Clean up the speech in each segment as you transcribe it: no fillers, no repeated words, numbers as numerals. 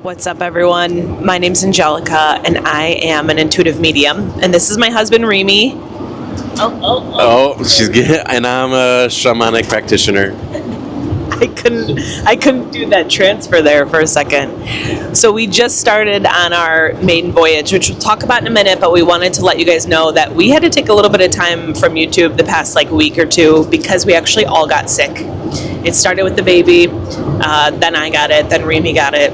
What's up, everyone? My name's Angelica, and I am an intuitive medium. And this is my husband, Remy. Oh, she's good. And I'm a shamanic practitioner. I couldn't do that transfer there for a second. So we just started on our maiden voyage, which we'll talk about in a minute, but we wanted to let you guys know that we had to take a little bit of time from YouTube the past week or two because we actually all got sick. It started with the baby, then I got it, then Remy got it.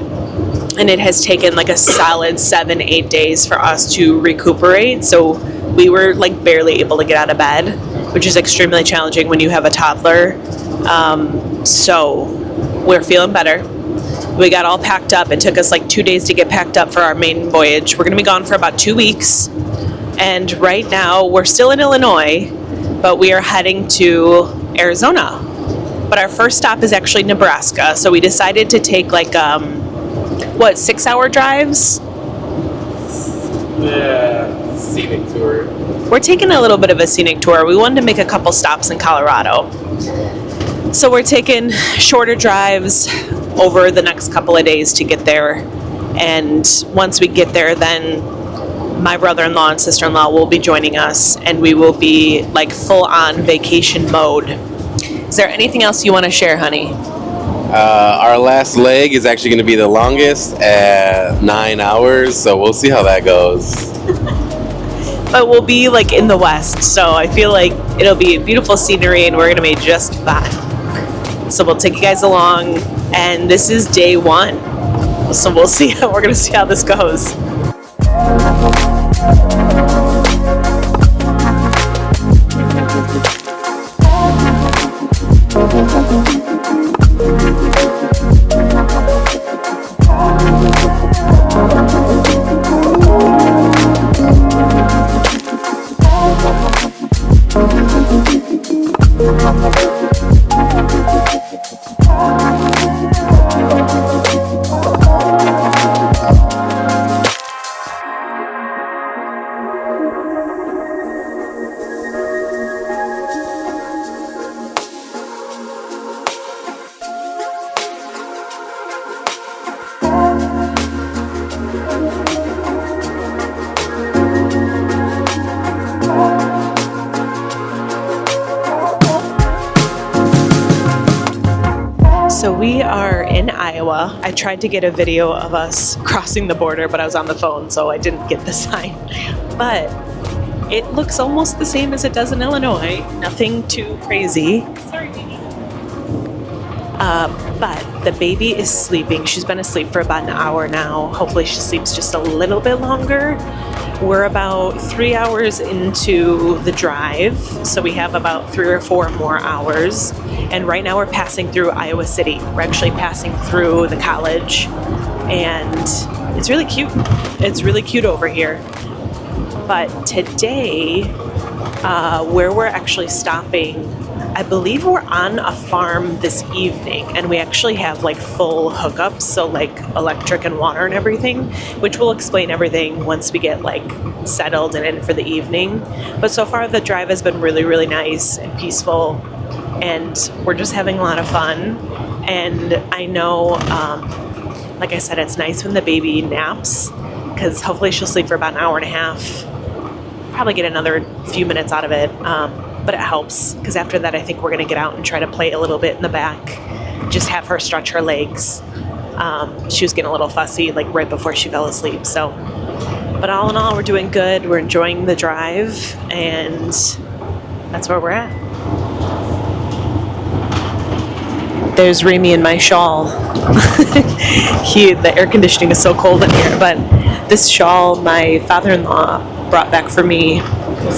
And it has taken a solid 7-8 days for us to recuperate. So we were barely able to get out of bed, which is extremely challenging when you have a toddler. So we're feeling better. We got all packed up. It took us 2 days to get packed up for our maiden voyage. We're going to be gone for about 2 weeks. And right now we're still in Illinois, but we are heading to Arizona. But our first stop is actually Nebraska. So we decided to take 6-hour drives? Yeah, scenic tour. We're taking a little bit of a scenic tour. We wanted to make a couple stops in Colorado. So we're taking shorter drives over the next couple of days to get there. And once we get there, then my brother-in-law and sister-in-law will be joining us, and we will be full-on vacation mode. Is there anything else you want to share, honey? Our last leg is actually going to be the longest at 9 hours, so we'll see how that goes. But we'll be in the West, so I feel it'll be beautiful scenery and we're going to be just fine. So we'll take you guys along, and this is day 1. So we'll see. We're going to see how this goes. So we are in Iowa. I tried to get a video of us crossing the border, but I was on the phone, so I didn't get the sign. But it looks almost the same as it does in Illinois. Nothing too crazy. Sorry, baby. But the baby is sleeping. She's been asleep for about an hour now. Hopefully she sleeps just a little bit longer. We're about 3 hours into the drive, so we have about 3 or 4 more hours. And right now we're passing through Iowa City. We're actually passing through the college, and it's really cute. It's really cute over here. But today, where we're actually stopping, I believe we're on a farm this evening, and we actually have full hookups, so electric and water and everything, which will explain everything once we get settled and in for the evening. But so far the drive has been really, really nice and peaceful, and we're just having a lot of fun. And I know, like I said, it's nice when the baby naps, because hopefully she'll sleep for about an hour and a half, probably get another few minutes out of it. But it helps, because after that I think we're going to get out and try to play a little bit in the back, just have her stretch her legs. She was getting a little fussy right before she fell asleep. So, but all in all, we're doing good. We're enjoying the drive, and that's where we're at. There's Remy in my shawl. The air conditioning is so cold in here, but this shawl my father-in-law brought back for me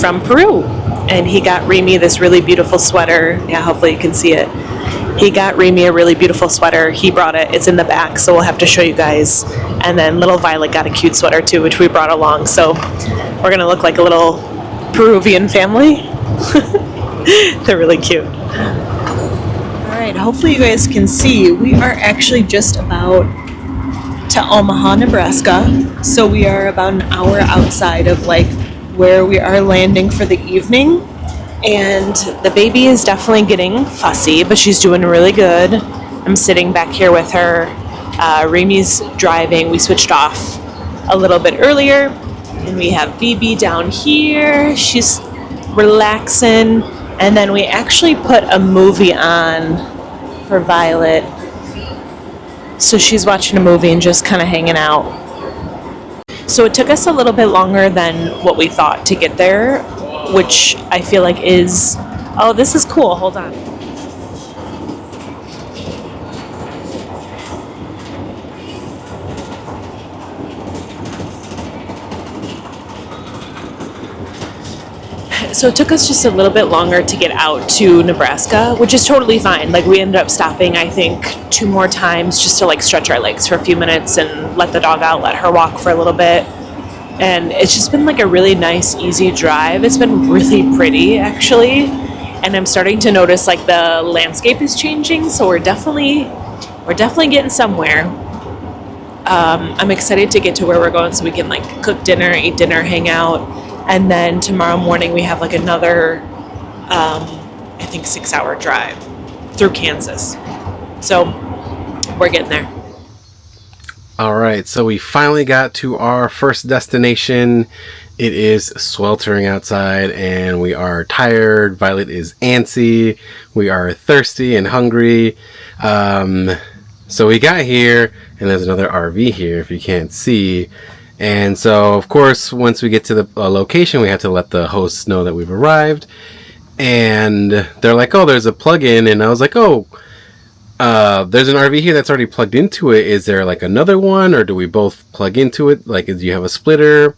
from Peru. And he got Remy this really beautiful sweater. Yeah, hopefully you can see it. He got Remy a really beautiful sweater. He brought it. It's in the back, so we'll have to show you guys. And then little Violet got a cute sweater too, which we brought along. So we're going to look like a little Peruvian family. They're really cute. All right, hopefully you guys can see. We are actually just about to Omaha, Nebraska. So we are about an hour outside of where we are landing for the evening, and the baby is definitely getting fussy, but she's doing really good. I'm sitting back here with her, Remy's driving. We switched off a little bit earlier. And we have BB down here. She's relaxing. And then we actually put a movie on for Violet. So she's watching a movie and just kind of hanging out. So it took us a little bit longer than what we thought to get there, which I feel like is... Oh, this is cool. Hold on. So it took us just a little bit longer to get out to Nebraska, which is totally fine. Like, we ended up stopping, I think, 2 more times just to like stretch our legs for a few minutes and let the dog out, let her walk for a little bit. And it's just been like a really nice, easy drive. It's been really pretty, actually. And I'm starting to notice like the landscape is changing. So we're definitely getting somewhere. I'm excited to get to where we're going so we can like cook dinner, eat dinner, hang out. And then tomorrow morning we have like another, I think 6-hour drive through Kansas. So we're getting there. All right, so we finally got to our first destination. It is sweltering outside and we are tired. Violet is antsy. We are thirsty and hungry. So we got here and there's another RV here if you can't see. And so, of course, once we get to the location, we have to let the hosts know that we've arrived. And they're like, oh, there's a plug-in. And I was like, oh, there's an RV here that's already plugged into it. Is there like another one, or do we both plug into it? Like, do you have a splitter?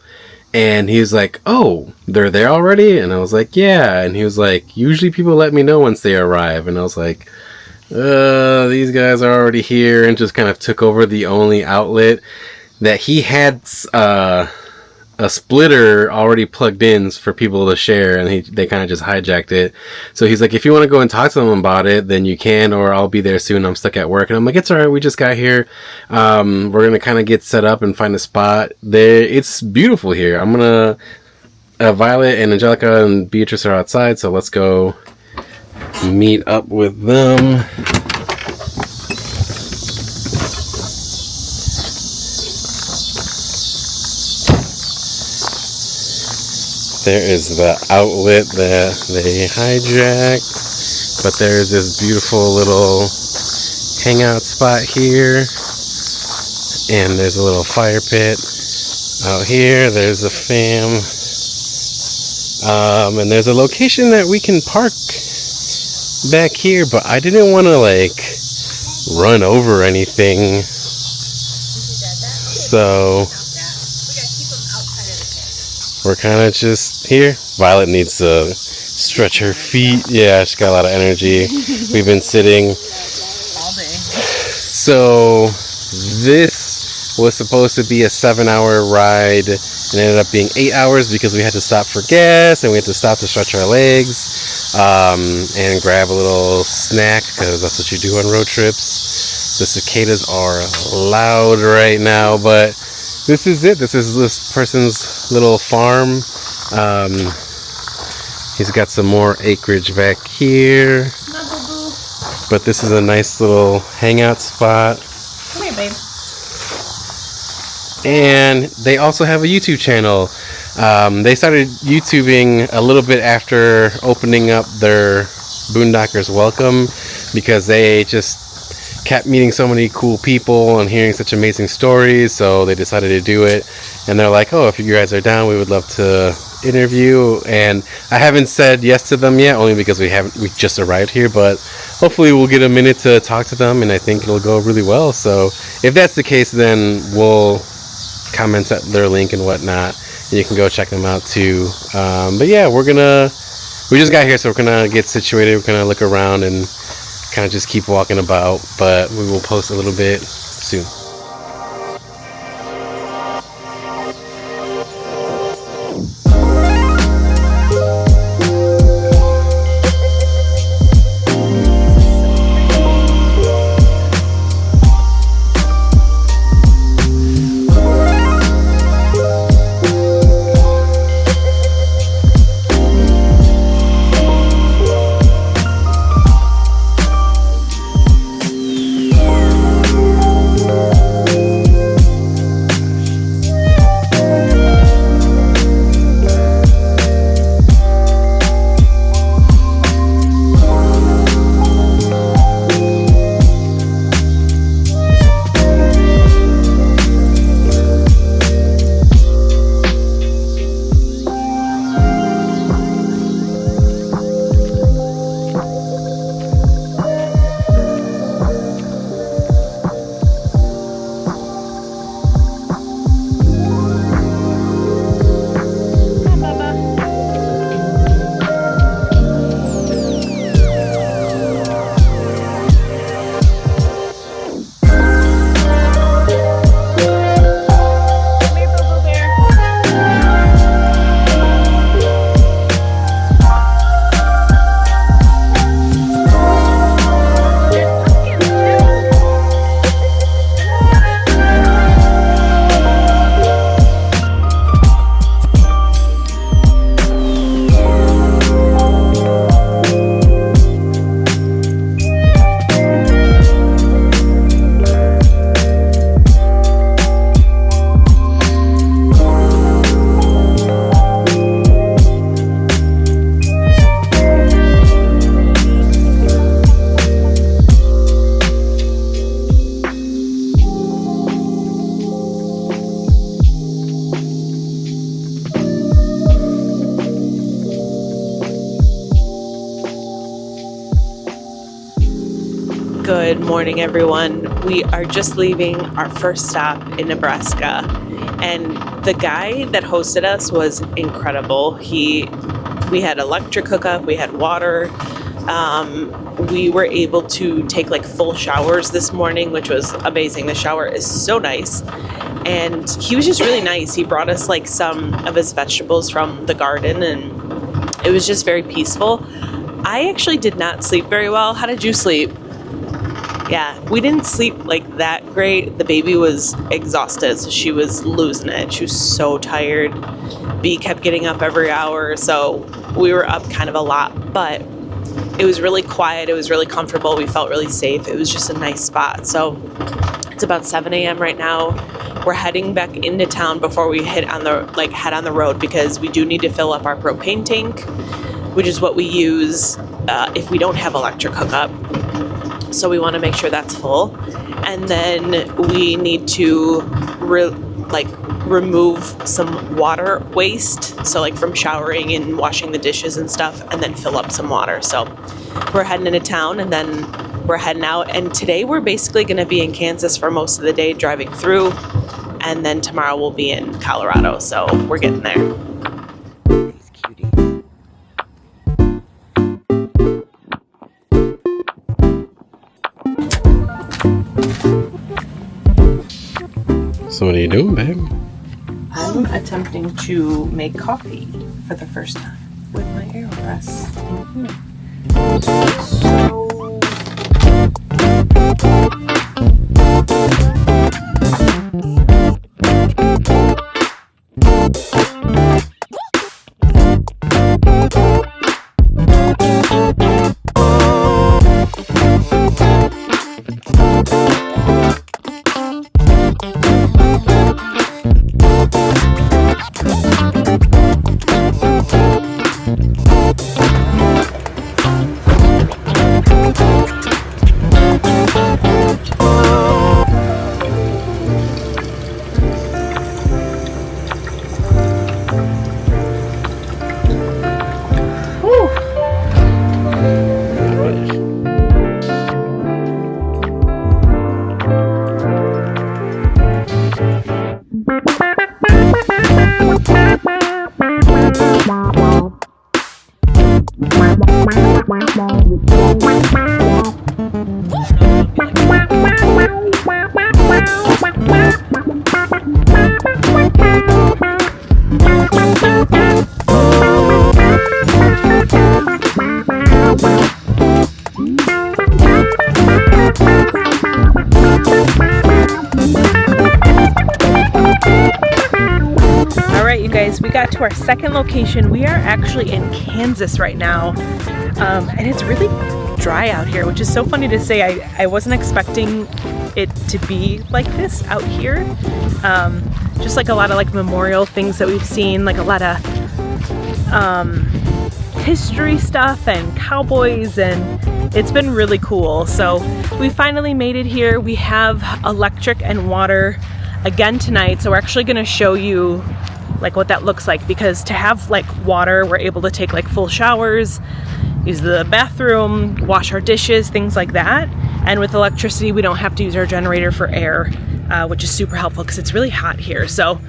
And he's like, oh, they're there already? And I was like, yeah. And he was like, usually people let me know once they arrive. And I was like, these guys are already here, and just kind of took over the only outlet that he had a splitter already plugged in for people to share, and they kind of just hijacked it. So he's like, if you want to go and talk to them about it, then you can, or I'll be there soon. I'm stuck at work. And I'm like, it's all right. We just got here. We're going to kind of get set up and find a spot there. It's beautiful here. I'm going to, Violet and Angelica and Beatrice are outside. So let's go meet up with them. There is the outlet that they hijacked, but there's this beautiful little hangout spot here, and there's a little fire pit out here. There's a fam, and there's a location that we can park back here, but I didn't want to like run over anything, so we're kind of just here. Violet needs to stretch her feet. Yeah, she's got a lot of energy. We've been sitting all day. So this was supposed to be a 7-hour ride, and it ended up being 8 hours because we had to stop for gas and we had to stop to stretch our legs and grab a little snack, because that's what you do on road trips. The cicadas are loud right now, but this is it. This is this person's little farm. He's got some more acreage back here. But this is a nice little hangout spot. Come here, babe. And they also have a YouTube channel. They started YouTubing a little bit after opening up their Boondockers Welcome, because they just kept meeting so many cool people and hearing such amazing stories, so they decided to do it. And they're like, oh, if you guys are down, we would love to interview. And I haven't said yes to them yet, only because we just arrived here, but hopefully we'll get a minute to talk to them, and I think it'll go really well. So if that's the case, then we'll comment at their link and whatnot, and you can go check them out too. But yeah, we just got here, so we're gonna get situated. We're gonna look around and kind of just keep walking about, but we will post a little bit soon. Good morning, everyone. We are just leaving our first stop in Nebraska, and the guy that hosted us was incredible. We had electric hookup, we had water. We were able to take like full showers this morning, which was amazing. The shower is so nice, and he was just really nice. He brought us like some of his vegetables from the garden, and it was just very peaceful. I actually did not sleep very well. How did you sleep? Yeah, we didn't sleep like that great. The baby was exhausted, so she was losing it. She was so tired. B kept getting up every hour, so we were up kind of a lot, but it was really quiet. It was really comfortable. We felt really safe. It was just a nice spot. So it's about 7 a.m. right now. We're heading back into town before we head on the road, because we do need to fill up our propane tank, which is what we use if we don't have electric hookup. So we want to make sure that's full. And then we need to remove some water waste, so like from showering and washing the dishes and stuff, and then fill up some water. So we're heading into town, and then we're heading out. And today we're basically going to be in Kansas for most of the day, driving through, and then tomorrow we'll be in Colorado. So we're getting there. So what are you doing, babe? I'm attempting to make coffee for the first time with my AeroPress. We got to our second location. We are actually in Kansas right now, and it's really dry out here, which is so funny to say. I wasn't expecting it to be like this out here. Just like a lot of like memorial things that we've seen, like a lot of history stuff and cowboys, and it's been really cool. So we finally made it here. We have electric and water again tonight, so we're actually going to show you like what that looks like, because to have like water, we're able to take like full showers, use the bathroom, wash our dishes, things like that. And with electricity, we don't have to use our generator for air, which is super helpful because it's really hot here. So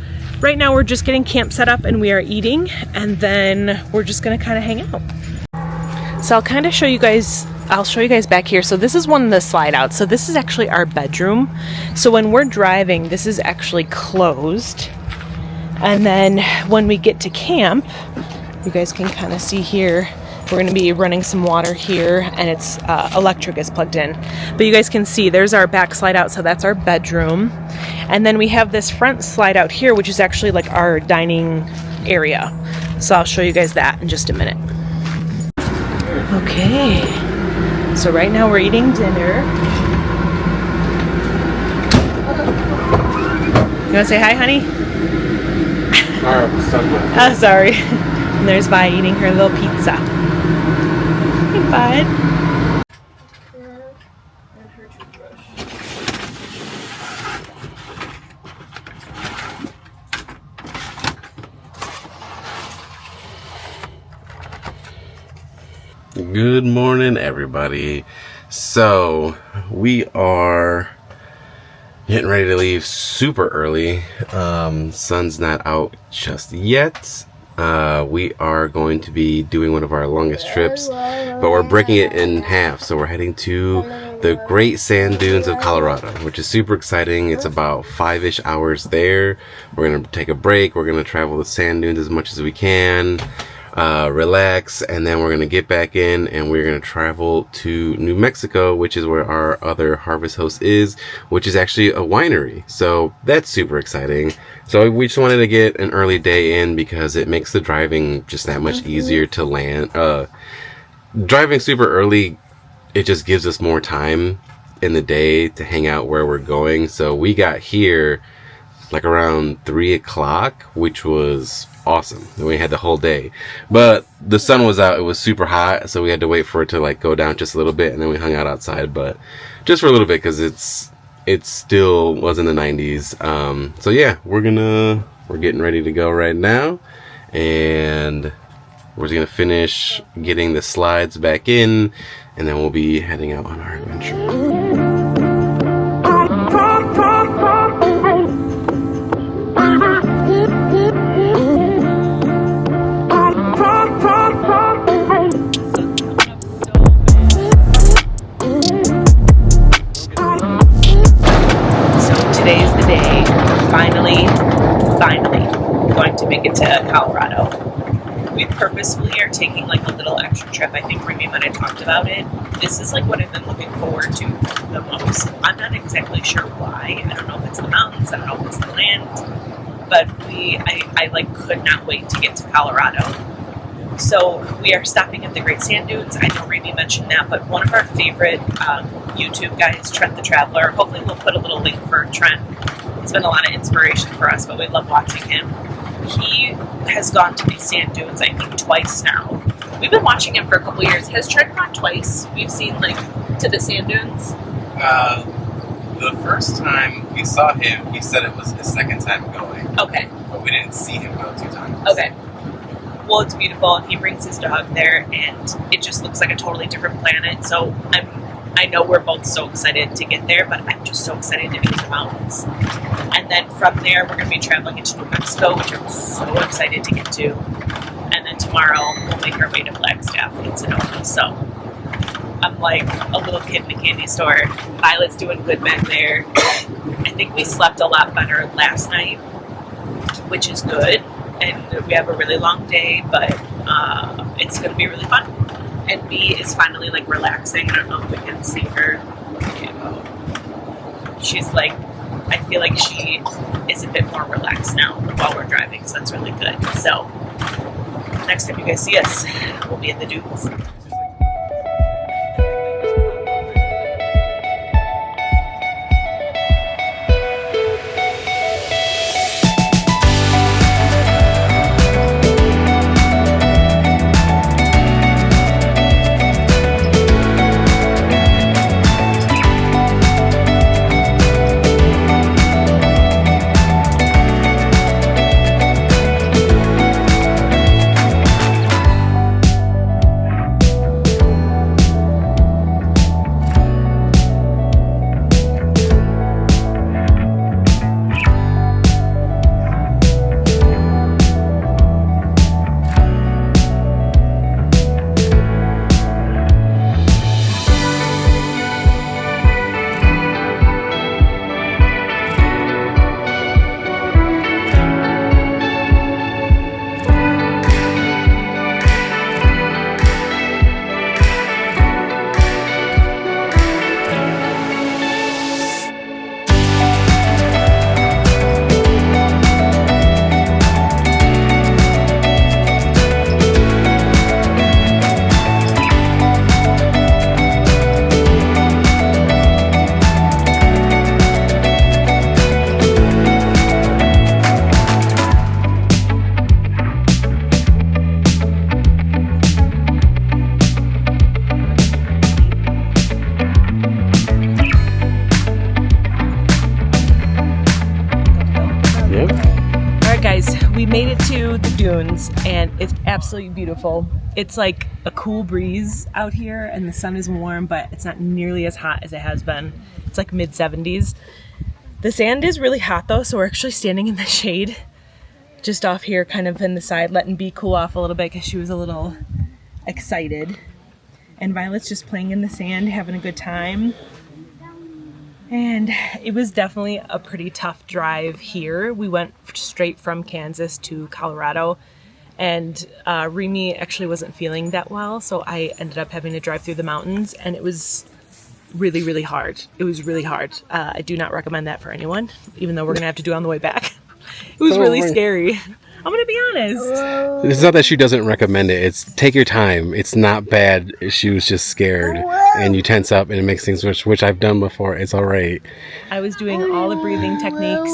right now we're just getting camp set up and we are eating, and then we're just gonna kind of hang out. So I'll kind of show you guys, I'll show you guys back here. So this is one of the slide outs. So this is actually our bedroom. So when we're driving, this is actually closed. And then when we get to camp, you guys can kind of see here, we're going to be running some water here, and it's electric is plugged in. But you guys can see there's our back slide out, so that's our bedroom. And then we have this front slide out here, which is actually like our dining area. So I'll show you guys that in just a minute. Okay, so right now we're eating dinner. You want to say hi, honey? Oh, sorry. And there's Vi eating her little pizza. Hey, bud. Good morning, everybody. So we are getting ready to leave super early. Sun's not out just yet. We are going to be doing one of our longest trips, but we're breaking it in half. So we're heading to the Great Sand Dunes of Colorado, which is super exciting. It's about 5-ish hours there. We're going to take a break. We're going to travel the sand dunes as much as we can, relax, and then we're going to get back in and we're going to travel to New Mexico, which is where our other harvest host is, which is actually a winery. So that's super exciting. So we just wanted to get an early day in because it makes the driving just that much easier to land. Driving super early, it just gives us more time in the day to hang out where we're going. So we got here like around 3 o'clock, which was awesome. We had the whole day, but the sun was out. It was super hot, so we had to wait for it to like go down just a little bit, and then we hung out outside, but just for a little bit because it still was in the 90s. So yeah, we're getting ready to go right now, and we're just gonna finish getting the slides back in, and then we'll be heading out on our adventure. Today's the day. Finally going to make it to Colorado. We purposefully are taking like a little extra trip. I think Remy might have talked about it. This is like what I've been looking forward to the most. I'm not exactly sure why. I don't know if it's the mountains. I don't know if it's the land. But I like could not wait to get to Colorado. So we are stopping at the Great Sand Dunes. I know Remy mentioned that, but one of our favorite YouTube guys, Trent the Traveler, hopefully we'll put a little link for Trent. He's been a lot of inspiration for us, but we love watching him. He has gone to these sand dunes, I think, twice now. We've been watching him for a couple years. Has Trent gone twice? We've seen, like, to the sand dunes? The first time we saw him, he said it was his second time going. Okay. But we didn't see him go 2 times. Okay. Well, it's beautiful. He brings his dog there, and it just looks like a totally different planet. So I know we're both so excited to get there, but I'm just so excited to be in the mountains. And then from there, we're going to be traveling into New Mexico, which I'm so excited to get to. And then tomorrow, we'll make our way to Flagstaff in Sonoma. So I'm like a little kid in a candy store. Violet's doing good back there. I think we slept a lot better last night, which is good. And we have a really long day, but it's going to be really fun. And B is finally like relaxing. I don't know if we can see her. She's like, I feel like she is a bit more relaxed now while we're driving, so that's really good. So next time you guys see us, we'll be in the dunes. We made it to the dunes and it's absolutely beautiful. It's like a cool breeze out here and the sun is warm, but it's not nearly as hot as it has been. It's like mid 70s. The sand is really hot though, so we're actually standing in the shade just off here, kind of in the side, letting Bee cool off a little bit because she was a little excited. And Violet's just playing in the sand, having a good time. And it was definitely a pretty tough drive here. We went straight from Kansas to Colorado, and Remy actually wasn't feeling that well, so I ended up having to drive through the mountains, and it was really, really hard. It was really hard. I do not recommend that for anyone, even though we're going to have to do it on the way back. It was really scary. I'm going to be honest. It's not that she doesn't recommend it. It's take your time. It's not bad. She was just scared. And you tense up and it makes things worse, which I've done before. It's all right. I was doing all the breathing techniques.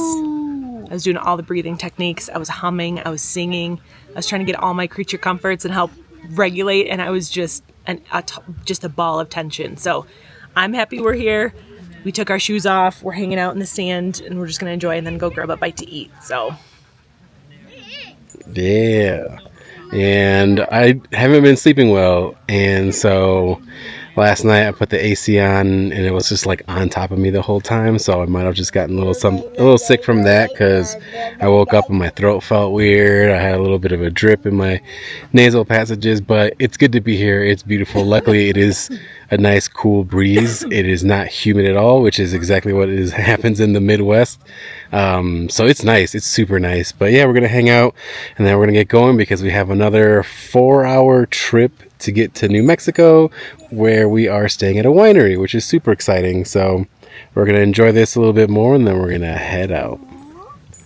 I was humming. I was singing. I was trying to get all my creature comforts and help regulate. And I was just a ball of tension. So I'm happy we're here. We took our shoes off. We're hanging out in the sand and we're just going to enjoy and then go grab a bite to eat. So... yeah, and I haven't been sleeping well, and so last night I put the AC on and it was just like on top of me the whole time, so I might have just gotten a little sick from that because I woke up and my throat felt weird. I had a little bit of a drip in my nasal passages, but it's good to be here. It's beautiful. Luckily it is a nice cool breeze. It is not humid at all, which is exactly what happens in the Midwest. So it's nice. It's super nice. But yeah, we're going to hang out and then we're going to get going because we have another 4-hour trip to get to New Mexico where we are staying at a winery, which is super exciting. So we're going to enjoy this a little bit more and then we're going to head out.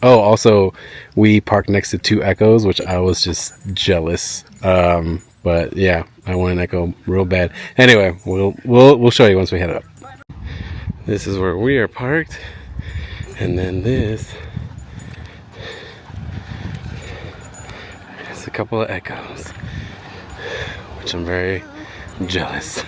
Oh, also we parked next to 2 Echoes, which I was just jealous. But yeah, I want an Echo real bad. Anyway, we'll show you once we head up. This is where we are parked. And then this is a couple of Echoes, which I'm very jealous.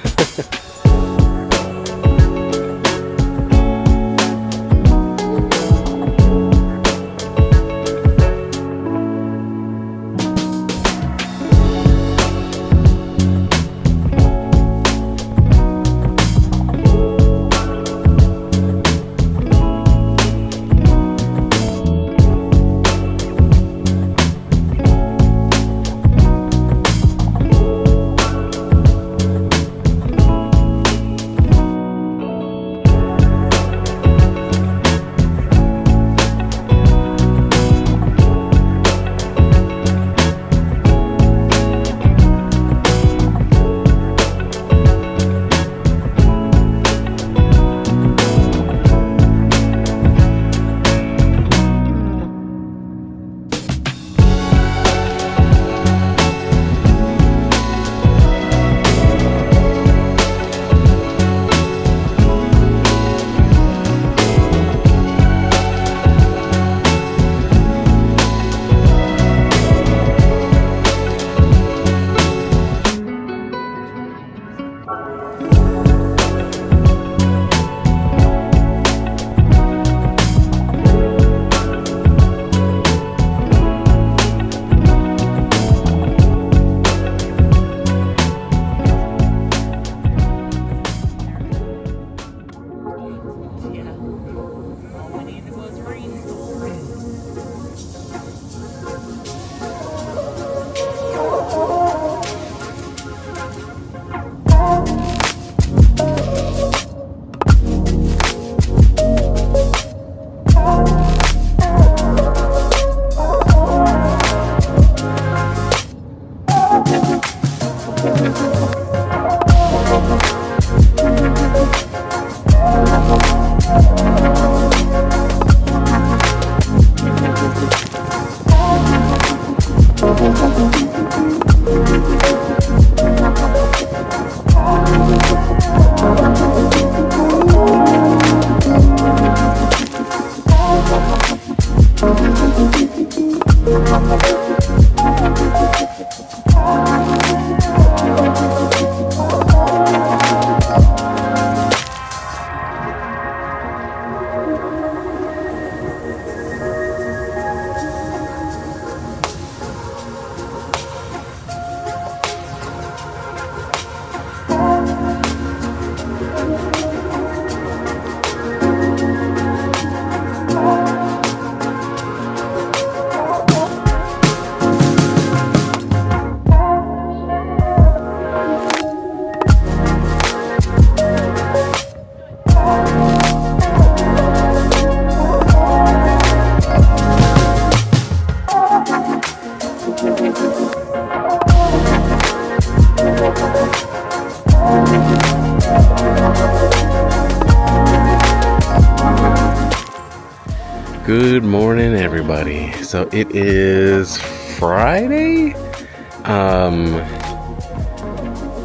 Good morning, everybody. So it is Friday.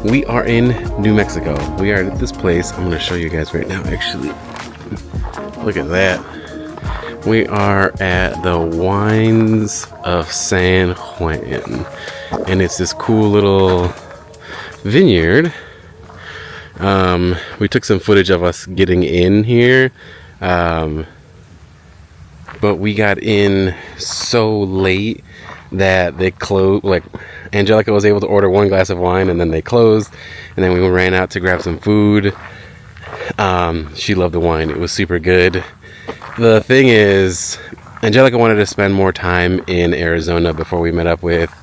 We are in New Mexico. We are at this place. I'm going to show you guys right now, actually. Look at that. We are at the Wines of San Juan. And it's this cool little vineyard. We took some footage of us getting in here. But we got in so late that they closed. Like, Angelica was able to order one glass of wine and then they closed. And then we ran out to grab some food. She loved the wine. It was super good. The thing is, Angelica wanted to spend more time in Arizona before we met up with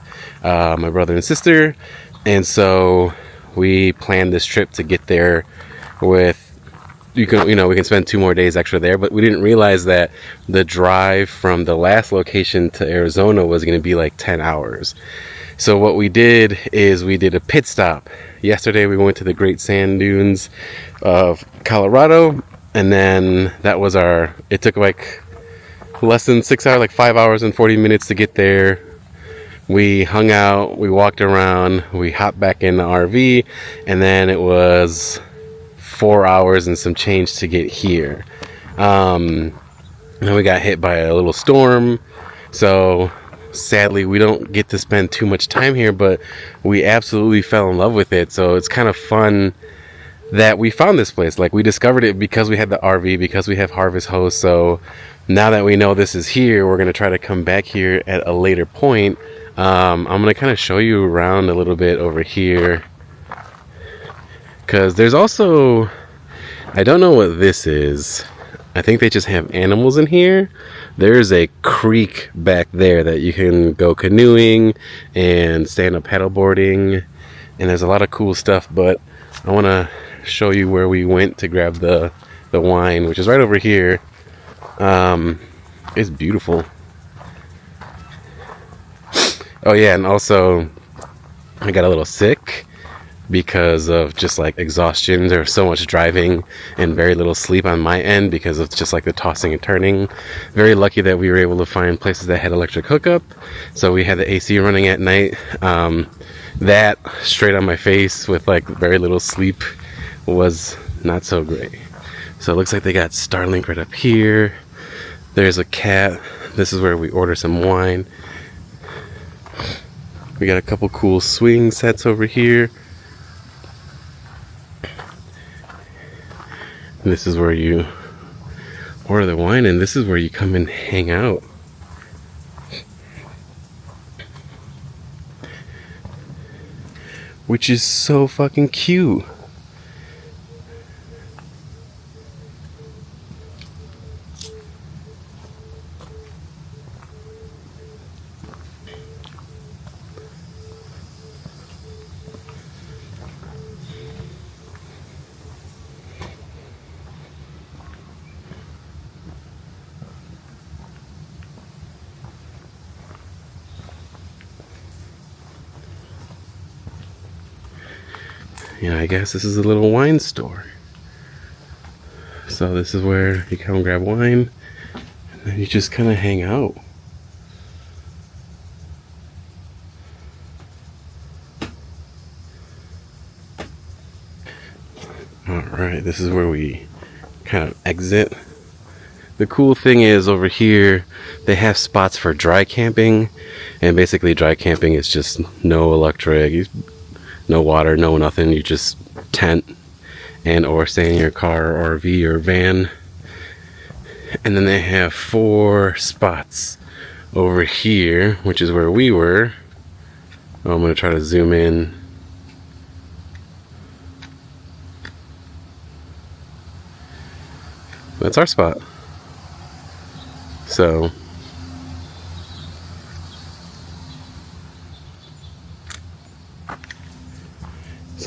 my brother and sister. And so we planned this trip to get there with, we can spend 2 more days extra there, but we didn't realize that the drive from the last location to Arizona was going to be like 10 hours. So what we did is we did a pit stop. Yesterday we went to the Great Sand Dunes of Colorado, and then that was it took like less than 6 hours, like 5 hours and 40 minutes to get there. We hung out, we walked around, we hopped back in the RV, and then it was 4 hours and some change to get here. And we got hit by a little storm, so sadly we don't get to spend too much time here, but we absolutely fell in love with it. So it's kind of fun that we found this place. Like, we discovered it because we had the RV, because we have Harvest Host. So now that we know this is here, we're going to try to come back here at a later point. I'm going to kind of show you around a little bit over here, because there's also, I don't know what this is. I think they just have animals in here. There's a creek back there that you can go canoeing and stand up paddleboarding. And there's a lot of cool stuff, but I want to show you where we went to grab the wine, which is right over here. It's beautiful. Oh yeah, and also I got a little sick because of just like exhaustion. There was so much driving and very little sleep on my end because of just like the tossing and turning. Very lucky that we were able to find places that had electric hookup, so we had the AC running at night. That straight on my face with like very little sleep was not so great. So it looks like they got Starlink right up here. There's a cat. This is where we order some wine. We got a couple cool swing sets over here. And this is where you order the wine, and this is where you come and hang out. Which is so fucking cute. Yeah, I guess this is a little wine store. So this is where you come grab wine, and then you just kind of hang out. Alright, this is where we kind of exit. The cool thing is over here, they have spots for dry camping, and basically dry camping is just no electric, no water, no nothing. You just tent and or stay in your car or RV or van. And then they have 4 spots over here, which is where we were. Oh, I'm going to try to zoom in. That's our spot. So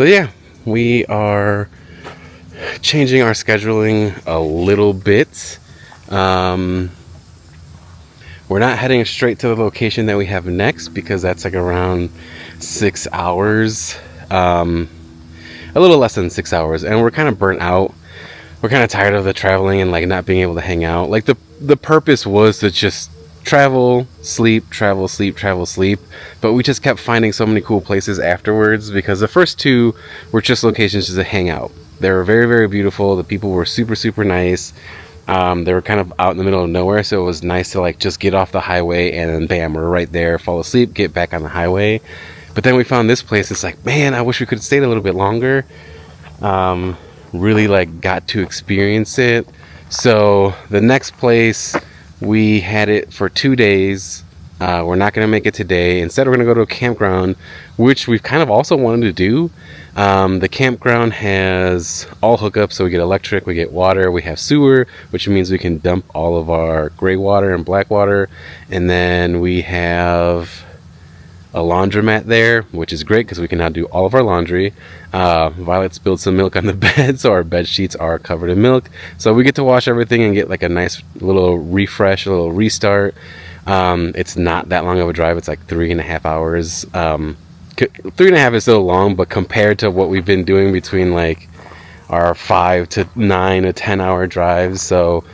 yeah, we are changing our scheduling a little bit. We're not heading straight to the location that we have next because that's like around 6 hours. A little less than 6 hours, and we're kind of burnt out. We're kind of tired of the traveling and like not being able to hang out. Like the the purpose was to just travel, sleep, travel, sleep, travel, sleep. But we just kept finding so many cool places afterwards, because the first two were just locations just to hang out. They were very, very beautiful. The people were super, super nice. They were kind of out in the middle of nowhere, so it was nice to like just get off the highway and then bam, we're right there, fall asleep, get back on the highway. But then we found this place. It's like, man, I wish we could have stayed a little bit longer. Really like got to experience it. So the next place, we had it for 2 days. We're not going to make it today. Instead, we're going to go to a campground, which we've kind of also wanted to do. The campground has all hookups, so we get electric, we get water, we have sewer, which means we can dump all of our gray water and black water. And then we have a laundromat there, which is great because we can now do all of our laundry. Violet spilled some milk on the bed, so our bed sheets are covered in milk. So we get to wash everything and get like a nice little refresh, a little restart. It's not that long of a drive. It's like 3.5 hours. 3.5 is still long, but compared to what we've been doing between like our 5 to 9 to 10 hour drives, so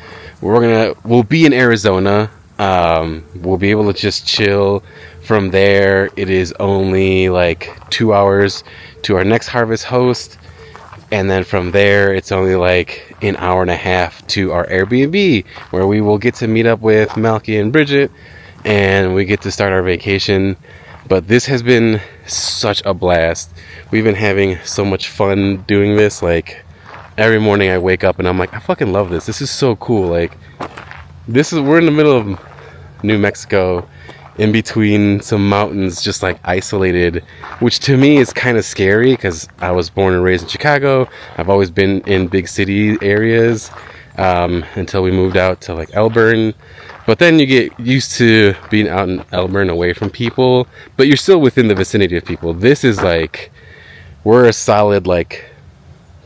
we'll be in Arizona. We'll be able to just chill. From there, it is only like 2 hours to our next harvest host. And then from there, it's only like an hour and a half to our Airbnb, where we will get to meet up with Malky and Bridget, and we get to start our vacation. But this has been such a blast. We've been having so much fun doing this. Like every morning I wake up and I'm like, I fucking love this. This is so cool. Like we're in the middle of New Mexico, in between some mountains, just like isolated, which to me is kind of scary because I was born and raised in Chicago. I've always been in big city areas until we moved out to like Elburn. But then you get used to being out in Elburn away from people, but you're still within the vicinity of people. This is like, we're a solid like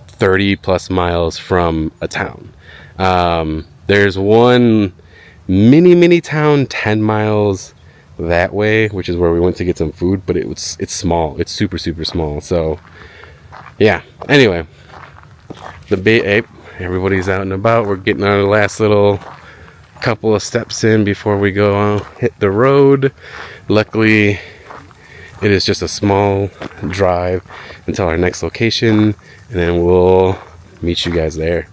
30 plus miles from a town. There's one mini town 10 miles that way, which is where we went to get some food, but it's small. It's super small. So yeah, anyway, everybody's out and about. We're getting our last little couple of steps in before we go hit the road. Luckily, it is just a small drive until our next location, and then we'll meet you guys there.